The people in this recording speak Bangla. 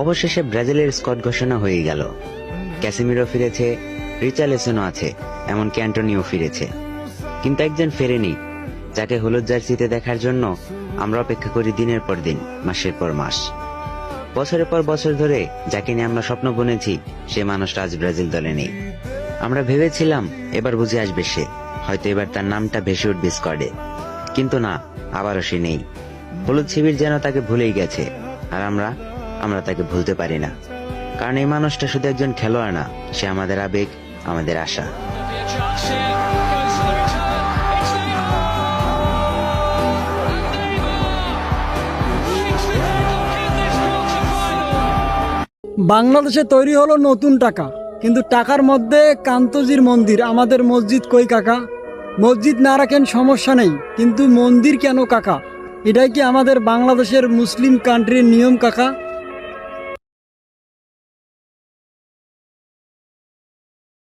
অবশেষে ব্রাজিলের স্কোয়াড ঘোষণা হয়ে গেল। ক্যাসিমিরো ফিরেছে, রিচার্লিসনও আছে, এমনকি অ্যান্টোনিও ফিরেছে। কিন্তু একজন ফেরেনি, যাকে হলুদ জার্সিতে দেখার জন্য আমরা অপেক্ষা করি দিনের পর দিন, মাসের পর মাস। বছরের পর বছর ধরে যাকে নিয়ে আমরা স্বপ্ন বুনেছি, সে মানুষটা আজ ব্রাজিল দলে নেই। আমরা ভেবেছিলাম এবার বুঝে আসবে সে, হয়তো এবার তার নামটা ভেসে উঠবে স্কোয়াডে। কিন্তু না, আবারও সে নেই। হলুদ শিবির যেন তাকে ভুলেই গেছে, আর আমরা তাকে ভুলতে পারি না। কারণ এই মানুষটা শুধু একজন খেলোয়াড় না, সে আমাদের আবেগ, আমাদের আশা। বাংলাদেশে তৈরি হলো নতুন টাকা, কিন্তু টাকার মধ্যে কান্তজির মন্দির। আমাদের মসজিদ কই কাকা? মসজিদ না রাখেন সমস্যা নেই, কিন্তু মন্দির কেন কাকা? এটাই কি আমাদের বাংলাদেশের মুসলিম কান্ট্রির নিয়ম কাকা?